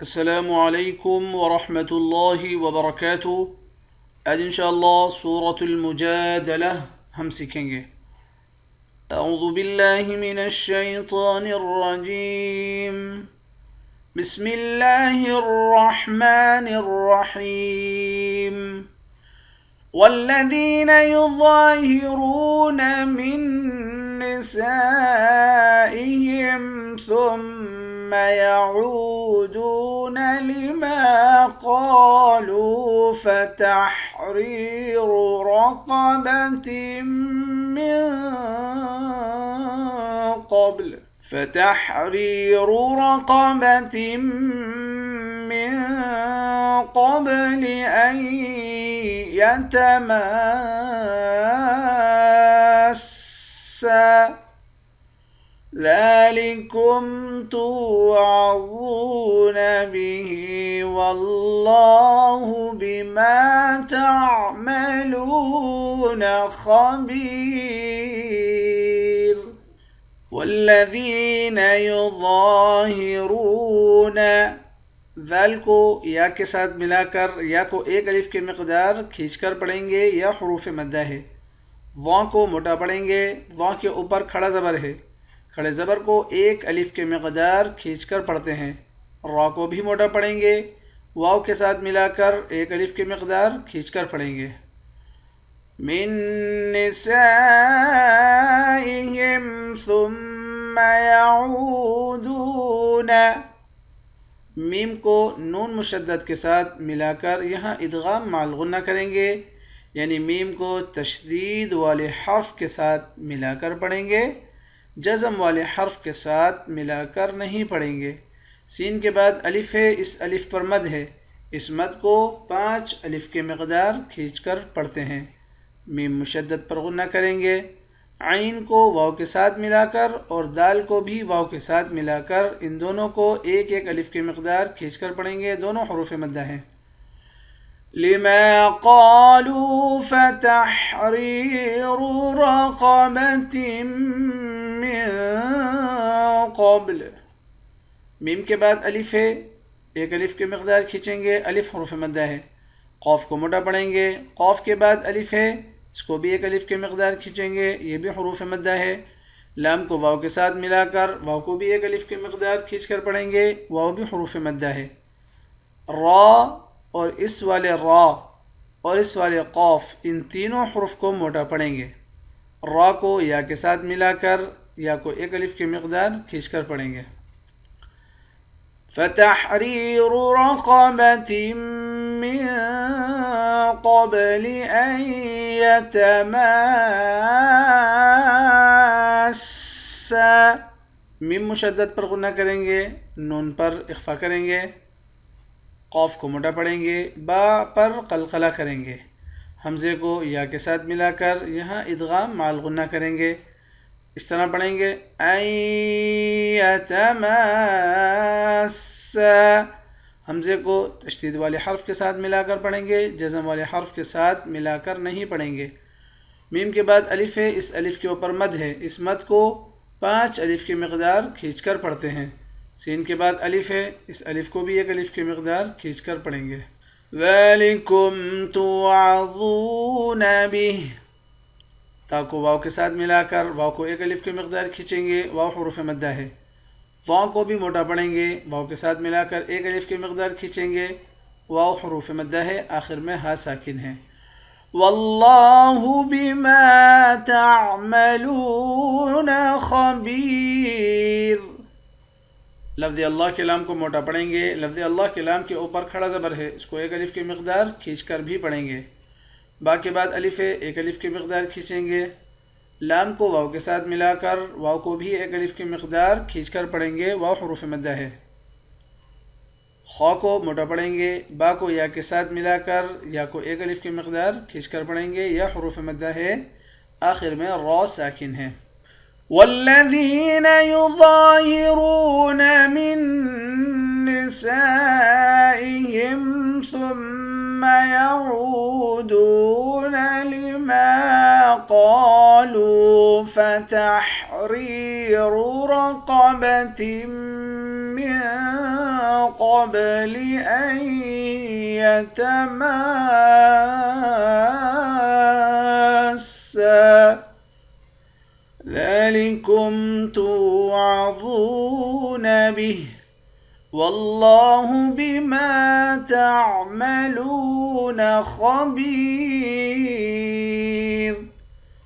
السلام علیکم ورحمۃ اللہ وبرکاتہ۔ آج انشاءاللہ سورة المجادلہ ہم سیکھیں گے۔ اعوذ باللہ من الشیطان الرجیم، بسم اللہ الرحمن الرحیم۔ والذین یظاہرون من نسائہم ثم يعودون لما قالوا فتحرير رقبة من قبل أن يتماسا ذلكم توعظون به والله بما تعملون خبير۔ والذین یظاہرون، ذال کو یا کے ساتھ ملا کر یا کو ایک الف کے مقدار کھینچ کر پڑھیں گے یا حروف مدہ ہے۔ وا کو موٹا پڑھیں گے، وا کے اوپر کھڑا زبر ہے، کھڑے زبر کو ایک الف کے مقدار کھینچ کر پڑھتے ہیں۔ را کو بھی موٹا پڑھیں گے، واو کے ساتھ ملا کر ایک الف کے مقدار کھینچ کر پڑھیں گے۔ من نسائہم ثم یعودون، میم کو نون مشدد کے ساتھ ملا کر یہاں ادغام مع الغنہ کریں گے، یعنی میم کو تشدید والے حرف کے ساتھ ملا کر پڑھیں گے، جزم والے حرف کے ساتھ ملا کر نہیں پڑھیں گے۔ سین کے بعد الف ہے، اس الف پر مد ہے، اس مد کو 5 الف کے مقدار کھینچ کر پڑھتے ہیں۔ میم مشدد پر غنہ کریں گے، عین کو واو کے ساتھ ملا کر اور دال کو بھی واو کے ساتھ ملا کر ان دونوں کو ایک ایک الف کے مقدار کھینچ کر پڑھیں گے، دونوں حروف مدہ ہیں۔ لما قالوا فتحرير رقبة من قبل، میم کے بعد الف ہے، ایک الف کے مقدار کھینچیں گے، الف حروف مدہ ہے۔ قاف کو موٹا پڑھیں گے، قاف کے بعد الف ہے، اس کو بھی ایک الف کے مقدار کھینچیں گے، یہ بھی حروف مدہ ہے۔ لام کو واو کے ساتھ ملا کر واو کو بھی ایک الف کے مقدار کھینچ کر پڑھیں گے، واو بھی حروف مدہ ہے۔ را اور اس والے را اور اس والے قاف، ان تینوں حروف کو موٹا پڑھیں گے۔ را کو یا کے ساتھ ملا کر یا کو ایک الف کے مقدار کھینچ کر پڑھیں گے۔ فتحرير رقبة من قبل أن يتماسا، میم مشدد پر غنہ کریں گے، نون پر اخفا کریں گے، قاف کو موٹا پڑھیں گے، با پر قلقلہ کریں گے، حمزے کو یا کے ساتھ ملا کر یہاں ادغام مع الغنہ کریں گے، اس طرح پڑھیں گے ان یتماسا، حمزے کو تشدید والے حرف کے ساتھ ملا کر پڑھیں گے، جزم والے حرف کے ساتھ ملا کر نہیں پڑھیں گے۔ میم کے بعد الف ہے، اس الف کے اوپر مد ہے، اس مد کو 5 الف کے مقدار کھینچ کر پڑھتے ہیں۔ سین کے بعد الف ہے، اس الف کو بھی ایک الف کے مقدار کھینچ کر پڑھیں گے۔ ذَلِكُمْ تُوعَظُونَ بِهِ، تا کو واو کے ساتھ ملا کر واو کو ایک الف کے مقدار کھینچیں گے، واو حروف مدہ ہے۔ واو کو بھی موٹا پڑھیں گے، واو کے ساتھ ملا کر ایک الف کے مقدار کھینچیں گے، واو حروف مدہ ہے، آخر میں ہا ساکن ہے۔ واللہ بما تعملون خبیر، لفظ اللہ کے لام کو موٹا پڑھیں گے، لفظ اللہ کے لام کے اوپر کھڑا زبر ہے، اس کو ایک الف کے مقدار کھینچ کر بھی پڑھیں گے۔ با کے بعد الف ہے، ایک الف کے مقدار کھینچیں گے، لام کو واو کے ساتھ ملا کر واو کو بھی ایک الف کے مقدار کھینچ کر پڑھیں گے، واو حروف مدہ ہے۔ خا کو موٹا پڑھیں گے، با کو یا کے ساتھ ملا کر یا کو ایک الف کی مقدار کھینچ کر پڑھیں گے، یا حروف مدہ ہے، آخر میں را ساکن ہے۔ والذین یظاہرون من نسائہم ثم یعودون لما قالوا فتحریر رقبة من قبل أن يتماسا ذلكم توعظون به والله بما تعملون خبير